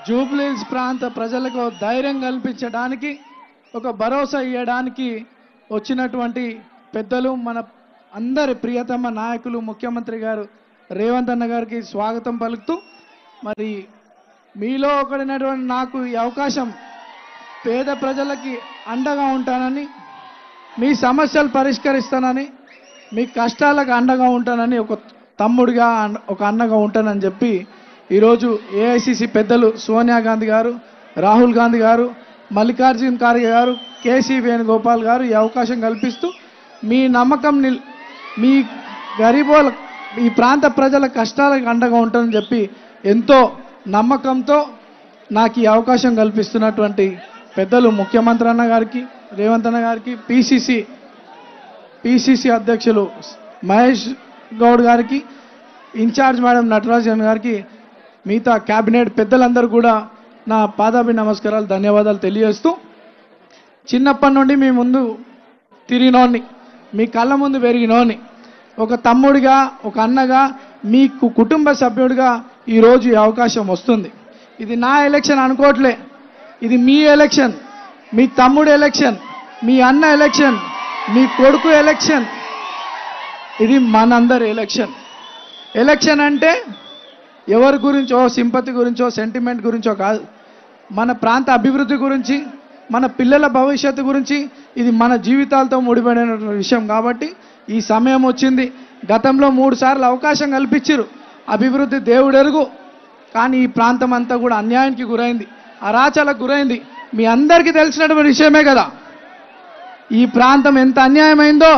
జూబ్లీహిల్స్ ప్రాంత ప్రజలకు ధైర్యం కల్పించడానికి ఒక భరోసా ఇవ్వడానికి వచ్చినటువంటి పెద్దలు మన అందరి ప్రియతమ నాయకులు ముఖ్యమంత్రి గారు రేవంత్ అన్న గారికి స్వాగతం పలుకుతూ మరి మీలో ఒకడినటువంటి నాకు ఈ అవకాశం పేద ప్రజలకి అండగా ఉంటానని మీ సమస్యలు పరిష్కరిస్తానని మీ కష్టాలకు అండగా ఉంటానని ఒక తమ్ముడిగా ఒక అన్నగా ఉంటానని చెప్పి ఈరోజు ఏఐసిసి పెద్దలు సోనియా గాంధీ గారు రాహుల్ గాంధీ గారు మల్లికార్జున్ ఖార్గే గారు కేసీ వేణుగోపాల్ గారు ఈ అవకాశం కల్పిస్తూ మీ నమ్మకం మీ గరీబోల ఈ ప్రాంత ప్రజల కష్టాలకు అండగా ఉంటానని చెప్పి ఎంతో నమ్మకంతో నాకు ఈ అవకాశం కల్పిస్తున్నటువంటి పెద్దలు ముఖ్యమంత్రి అన్న గారికి రేవంత్ అన్న గారికి పిసిసి అధ్యక్షులు మహేష్ గౌడ్ గారికి ఇన్ఛార్జ్ మేడం నటరాజన్ గారికి మిగతా క్యాబినెట్ పెద్దలందరూ కూడా నా పాదాభి నమస్కారాలు ధన్యవాదాలు తెలియజేస్తూ చిన్నప్పటి నుండి మీ ముందు తిరిగినోని మీ కళ్ళ ముందు పెరిగినోని ఒక తమ్ముడిగా ఒక అన్నగా మీకు కుటుంబ సభ్యుడిగా ఈరోజు ఈ అవకాశం వస్తుంది. ఇది నా ఎలక్షన్ అనుకోవట్లే, ఇది మీ ఎలక్షన్, మీ తమ్ముడు ఎలక్షన్, మీ అన్న ఎలక్షన్, మీ కొడుకు ఎలక్షన్, ఇది మనందరి ఎలక్షన్. ఎలక్షన్ అంటే ఎవరి గురించో సింపతి గురించో సెంటిమెంట్ గురించో కాదు, మన ప్రాంత అభివృద్ధి గురించి మన పిల్లల భవిష్యత్తు గురించి ఇది మన జీవితాలతో ముడిపడిన విషయం. కాబట్టి ఈ సమయం వచ్చింది. గతంలో 3 సార్లు అవకాశం కల్పించారు, అభివృద్ధి దేవుడెరుగు, కానీ ఈ ప్రాంతం అంతా కూడా అన్యాయానికి గురైంది, అరాచలకు గురైంది. మీ అందరికీ తెలిసినటువంటి విషయమే కదా, ఈ ప్రాంతం ఎంత అన్యాయమైందో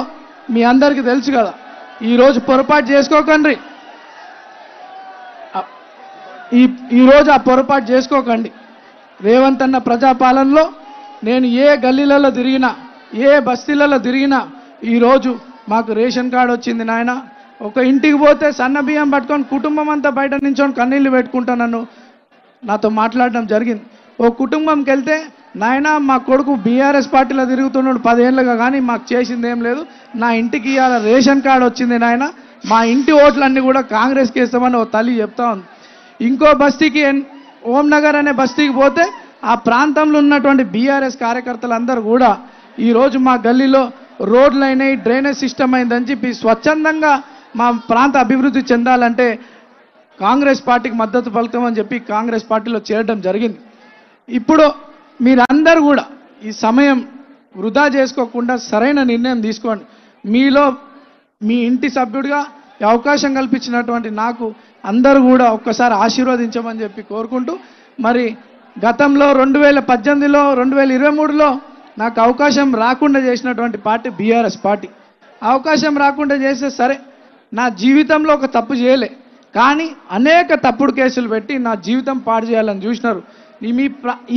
మీ అందరికీ తెలుసు కదా. ఈరోజు పొరపాటు చేసుకోకండి, ఈరోజు ఆ పొరపాటు చేసుకోకండి. రేవంత్ అన్న ప్రజాపాలనలో నేను ఏ గల్లీలలో తిరిగినా ఏ బస్తీలలో తిరిగినా ఈరోజు మాకు రేషన్ కార్డు వచ్చింది నాయన. ఒక ఇంటికి పోతే సన్న బియ్యం పట్టుకొని కుటుంబం అంతా బయట నించొని కన్నీళ్ళు పెట్టుకుంటానన్ను నాతో మాట్లాడడం జరిగింది. ఓ కుటుంబంకి వెళ్తే నాయన మా కొడుకు బీఆర్ఎస్ పార్టీలో తిరుగుతున్నాడు 10 ఏళ్ళుగా, కానీ మాకు చేసింది ఏం లేదు, నా ఇంటికి ఇవాళ రేషన్ కార్డు వచ్చింది నాయన, మా ఇంటి ఓట్లన్నీ కూడా కాంగ్రెస్కి వేస్తామని ఓ తల్లి చెప్తా ఉంది. ఇంకో బస్తీకి ఓంనగర్ అనే బస్తీకి పోతే ఆ ప్రాంతంలో ఉన్నటువంటి బీఆర్ఎస్ కార్యకర్తలందరూ కూడా ఈరోజు మా గల్లీలో రోడ్లు అయినాయి, డ్రైనేజ్ సిస్టమ్ అయిందని చెప్పి స్వచ్ఛందంగా మా ప్రాంత అభివృద్ధి చెందాలంటే కాంగ్రెస్ పార్టీకి మద్దతు పలుకుతామని చెప్పి కాంగ్రెస్ పార్టీలో చేరడం జరిగింది. ఇప్పుడు మీరందరూ కూడా ఈ సమయం వృధా చేసుకోకుండా సరైన నిర్ణయం తీసుకోండి. మీలో మీ ఇంటి సభ్యుడిగా అవకాశం కల్పించినటువంటి నాకు అందరూ కూడా ఒక్కసారి ఆశీర్వదించమని చెప్పి కోరుకుంటూ, మరి గతంలో 2018లో 2023లో నాకు అవకాశం రాకుండా చేసినటువంటి పార్టీ బీఆర్ఎస్ పార్టీ. అవకాశం రాకుండా చేస్తే సరే, నా జీవితంలో ఒక తప్పు చేయలే, కానీ అనేక తప్పుడు కేసులు పెట్టి నా జీవితం పాడు చేయాలని చూసినారు.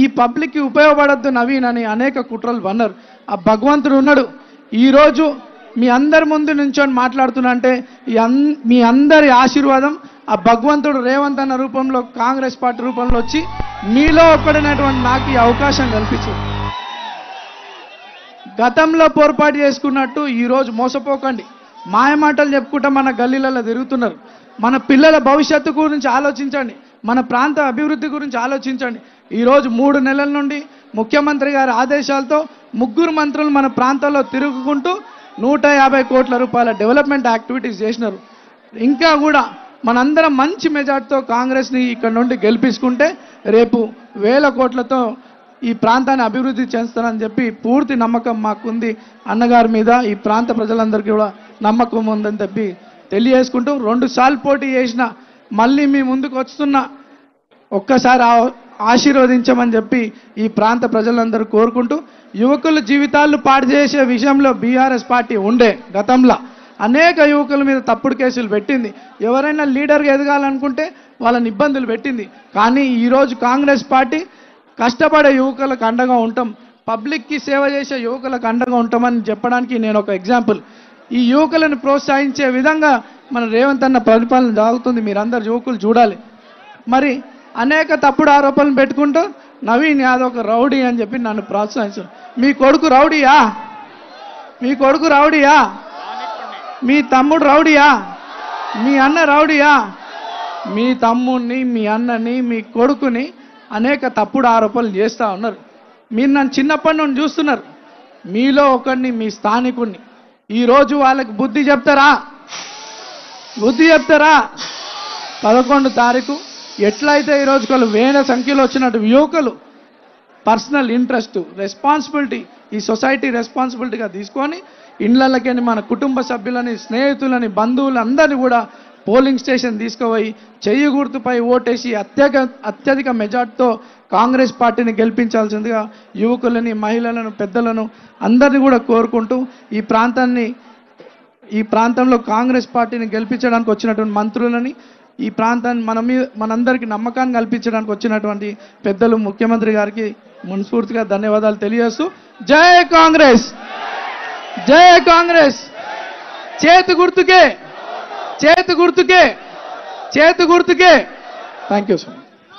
ఈ పబ్లిక్కి ఉపయోగపడద్దు నవీన్ అని అనేక కుట్రలు పన్నారు. ఆ భగవంతుడు ఉన్నాడు. ఈరోజు మీ అందరి ముందు నుంచొని మాట్లాడుతున్నా అంటే మీ అందరి ఆశీర్వాదం ఆ భగవంతుడు రేవంత్ అన్న రూపంలో కాంగ్రెస్ పార్టీ రూపంలో వచ్చి మీలో ఒక్కడైనటువంటి నాకు ఈ అవకాశం కల్పించింది. గతంలో పొరపాటు చేసుకున్నట్టు ఈరోజు మోసపోకండి. మాయమాటలు చెప్పుకుంటా మన గల్లీలలో తిరుగుతున్నారు. మన పిల్లల భవిష్యత్తు గురించి ఆలోచించండి, మన ప్రాంత అభివృద్ధి గురించి ఆలోచించండి. ఈరోజు 3 నెలల నుండి ముఖ్యమంత్రి గారి ఆదేశాలతో 3 మంత్రులు మన ప్రాంతాల్లో తిరుగుకుంటూ 150 కోట్ల రూపాయల డెవలప్మెంట్ యాక్టివిటీస్ చేసినారు. ఇంకా కూడా మనందరం మంచి మెజార్టీతో కాంగ్రెస్ని ఇక్కడ నుండి గెలిపించుకుంటే రేపు 1000 కోట్లతో ఈ ప్రాంతాన్ని అభివృద్ధి చేస్తానని చెప్పి పూర్తి నమ్మకం మాకుంది. అన్నగారి మీద ఈ ప్రాంత ప్రజలందరికీ కూడా నమ్మకం ఉందని చెప్పి తెలియజేసుకుంటూ, 2 సార్లు పోటీ చేసిన మళ్ళీ మీ ముందుకు వస్తున్నా, ఒక్కసారి ఆశీర్వదించమని చెప్పి ఈ ప్రాంత ప్రజలందరూ కోరుకుంటూ, యువకుల జీవితాలు పాడు చేసే విషయంలో బీఆర్ఎస్ పార్టీ ఉండే గతంలో అనేక యువకుల మీద తప్పుడు కేసులు పెట్టింది. ఎవరైనా లీడర్గా ఎదగాలనుకుంటే వాళ్ళని ఇబ్బందులు పెట్టింది. కానీ ఈరోజు కాంగ్రెస్ పార్టీ కష్టపడే యువకులకు అండగా ఉంటాం, పబ్లిక్కి సేవ చేసే యువకులకు అండగా ఉంటామని చెప్పడానికి నేను ఒక ఎగ్జాంపుల్. ఈ యువకులను ప్రోత్సహించే విధంగా మన రేవంత్ అన్న పరిపాలన జరుగుతుంది. మీరందరు యువకులు చూడాలి. మరి అనేక తప్పుడు ఆరోపణలు పెట్టుకుంటూ నవీన్ యాదవ్ ఒక రౌడీ అని చెప్పి నన్ను ప్రోత్సహించారు. మీ కొడుకు రౌడీయా? మీ కొడుకు రౌడీయా? మీ తమ్ముడు రౌడీయా? మీ అన్న రౌడీయా? మీ తమ్ముడిని, మీ అన్నని, మీ కొడుకుని అనేక తప్పుడు ఆరోపణలు చేస్తూ ఉన్నారు. మీరు నన్ను చిన్నప్పటి నుండి చూస్తున్నారు. మీలో ఒకరిని, మీ స్థానికుడిని. ఈరోజు వాళ్ళకి బుద్ధి చెప్తారా? 11 తారీఖు ఎట్లయితే ఈరోజు వాళ్ళు వేల సంఖ్యలో వచ్చినట్టు యువకులు పర్సనల్ ఇంట్రెస్ట్, రెస్పాన్సిబిలిటీ, ఈ సొసైటీ రెస్పాన్సిబిలిటీగా తీసుకొని ఇండ్లకి మన కుటుంబ సభ్యులని, స్నేహితులని, బంధువులందరినీ కూడా పోలింగ్ స్టేషన్ తీసుకుపోయి చెయ్యి గుర్తుపై ఓటేసి అత్యధిక మెజార్టీతో కాంగ్రెస్ పార్టీని గెలిపించాల్సిందిగా యువకులని, మహిళలను, పెద్దలను అందరినీ కూడా కోరుకుంటూ ఈ ప్రాంతంలో కాంగ్రెస్ పార్టీని గెలిపించడానికి వచ్చినటువంటి మంత్రులని, ఈ ప్రాంతాన్ని మనందరికీ నమ్మకాన్ని కల్పించడానికి వచ్చినటువంటి పెద్దలు, ముఖ్యమంత్రి గారికి మనస్ఫూర్తిగా ధన్యవాదాలు తెలియజేస్తూ జై కాంగ్రెస్, జై కాంగ్రెస్, చేతి గుర్తుకే, చేతి గుర్తుకే, చేతి గుర్తుకే. Thank you so much.